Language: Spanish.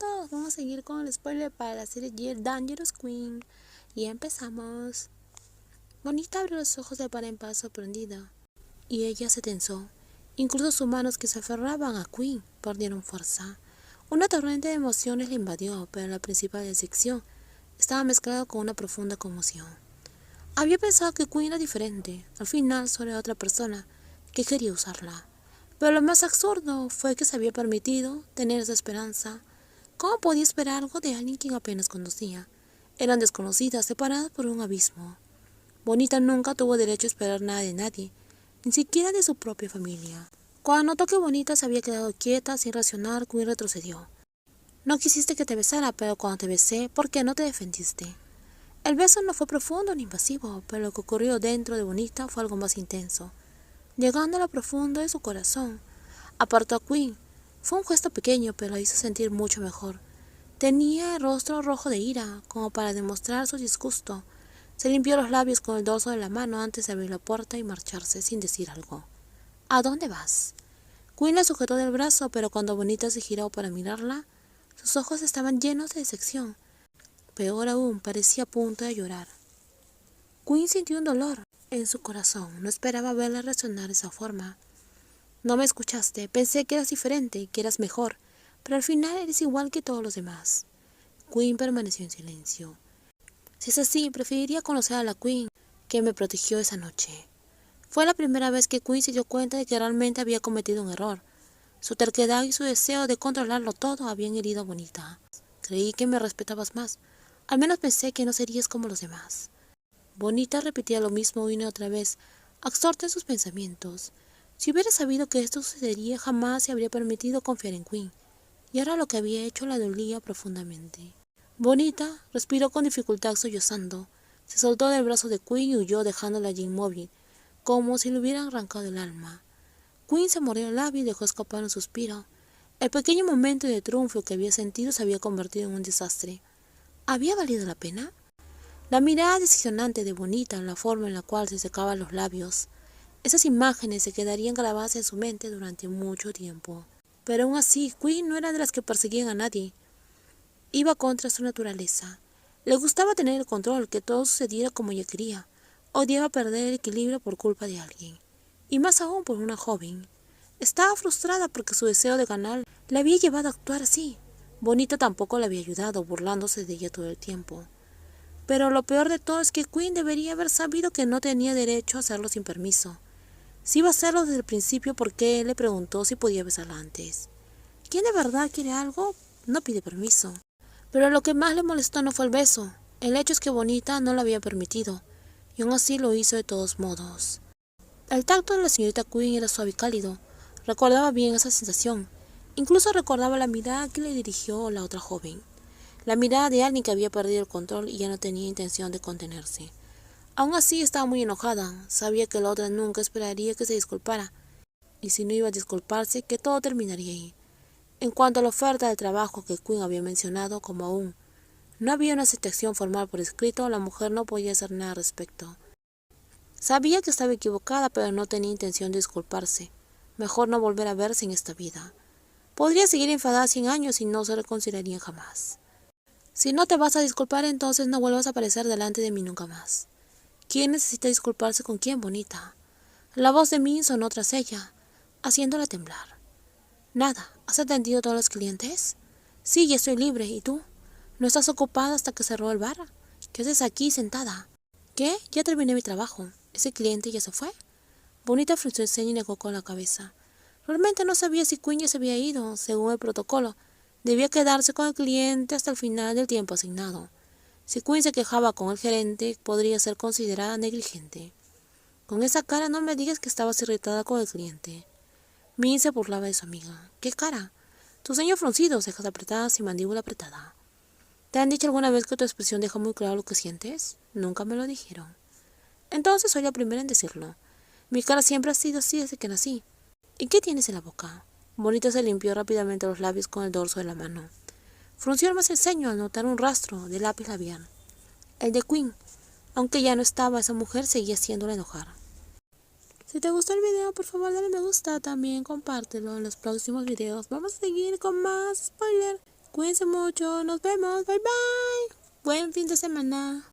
todos, vamos a seguir con el spoiler para la serie Dangerous Queen. Y empezamos. Bonita abrió los ojos de par en par sorprendida, y ella se tensó. Incluso sus manos que se aferraban a Queen perdieron fuerza. Una torrente de emociones le invadió, pero la principal decepción estaba mezclada con una profunda conmoción. Había pensado que Queen era diferente, al final solo era otra persona que quería usarla. Pero lo más absurdo fue que se había permitido tener esa esperanza. ¿Cómo podía esperar algo de alguien quien apenas conocía? Eran desconocidas, separadas por un abismo. Bonita nunca tuvo derecho a esperar nada de nadie, ni siquiera de su propia familia. Cuando notó que Bonita se había quedado quieta, sin reaccionar, Queen retrocedió. No quisiste que te besara, pero cuando te besé, ¿por qué no te defendiste? El beso no fue profundo ni invasivo, pero lo que ocurrió dentro de Bonita fue algo más intenso. Llegando a lo profundo de su corazón, apartó a Queen. Fue un gesto pequeño, pero la hizo sentir mucho mejor. Tenía el rostro rojo de ira, como para demostrar su disgusto. Se limpió los labios con el dorso de la mano antes de abrir la puerta y marcharse sin decir algo. ¿A dónde vas? Queen la sujetó del brazo, pero cuando Bonita se giró para mirarla, sus ojos estaban llenos de decepción. Peor aún, parecía a punto de llorar. Queen sintió un dolor en su corazón. No esperaba verla reaccionar de esa forma. No me escuchaste. Pensé que eras diferente, que eras mejor, pero al final eres igual que todos los demás. Queen permaneció en silencio. Si es así, preferiría conocer a la Queen que me protegió esa noche. Fue la primera vez que Queen se dio cuenta de que realmente había cometido un error. Su terquedad y su deseo de controlarlo todo habían herido a Bonita. Creí que me respetabas más. Al menos pensé que no serías como los demás. Bonita repetía lo mismo una y otra vez, absorta en sus pensamientos. Si hubiera sabido que esto sucedería, jamás se habría permitido confiar en Queen, y ahora lo que había hecho la dolía profundamente. Bonita respiró con dificultad sollozando, se soltó del brazo de Queen y huyó dejándola allí inmóvil, como si le hubieran arrancado el alma. Queen se mordió el labio y dejó escapar un suspiro. El pequeño momento de triunfo que había sentido se había convertido en un desastre. ¿Había valido la pena? La mirada decepcionante de Bonita, la forma en la cual se secaban los labios, esas imágenes se quedarían grabadas en su mente durante mucho tiempo. Pero aún así, Queen no era de las que perseguían a nadie. Iba contra su naturaleza. Le gustaba tener el control, que todo sucediera como ella quería. Odiaba perder el equilibrio por culpa de alguien. Y más aún por una joven. Estaba frustrada porque su deseo de ganar le había llevado a actuar así. Bonita tampoco le había ayudado, burlándose de ella todo el tiempo. Pero lo peor de todo es que Queen debería haber sabido que no tenía derecho a hacerlo sin permiso. Si iba a hacerlo desde el principio, ¿por qué él le preguntó si podía besarla antes? ¿Quién de verdad quiere algo? No pide permiso. Pero lo que más le molestó no fue el beso. El hecho es que Bonita no lo había permitido, y aún así lo hizo de todos modos. El tacto de la señorita Queen era suave y cálido. Recordaba bien esa sensación. Incluso recordaba la mirada que le dirigió la otra joven. La mirada de alguien que había perdido el control y ya no tenía intención de contenerse. Aún así estaba muy enojada. Sabía que la otra nunca esperaría que se disculpara. Y si no iba a disculparse, que todo terminaría ahí. En cuanto a la oferta de trabajo que Queen había mencionado, como aún no había una aceptación formal por escrito, la mujer no podía hacer nada al respecto. Sabía que estaba equivocada, pero no tenía intención de disculparse. Mejor no volver a verse en esta vida. Podría seguir enfadada 100 años y no se reconciliarían jamás. Si no te vas a disculpar, entonces no vuelvas a aparecer delante de mí nunca más. ¿Quién necesita disculparse con quién, Bonita? La voz de Min sonó tras ella, haciéndola temblar. Nada, ¿has atendido a todos los clientes? Sí, ya estoy libre. ¿Y tú? ¿No estás ocupada hasta que cerró el bar? ¿Qué haces aquí sentada? ¿Qué? Ya terminé mi trabajo. ¿Ese cliente ya se fue? Bonita frunció el ceño y negó con la cabeza. Realmente no sabía si Queen ya se había ido, según el protocolo. Debía quedarse con el cliente hasta el final del tiempo asignado. Si Queen se quejaba con el gerente, podría ser considerada negligente. Con esa cara no me digas que estabas irritada con el cliente. Min se burlaba de su amiga. ¿Qué cara? Tu ceño fruncido, cejas apretadas y mandíbula apretada. ¿Te han dicho alguna vez que tu expresión deja muy claro lo que sientes? Nunca me lo dijeron. Entonces soy la primera en decirlo. Mi cara siempre ha sido así desde que nací. ¿Y qué tienes en la boca? Bonita se limpió rápidamente los labios con el dorso de la mano. Frunció más el ceño al notar un rastro de lápiz labial. El de Queen. Aunque ya no estaba, esa mujer seguía haciéndola enojar. Si te gustó el video, por favor dale me gusta, también compártelo en los próximos videos. Vamos a seguir con más spoiler. Cuídense mucho, nos vemos, bye bye. Buen fin de semana.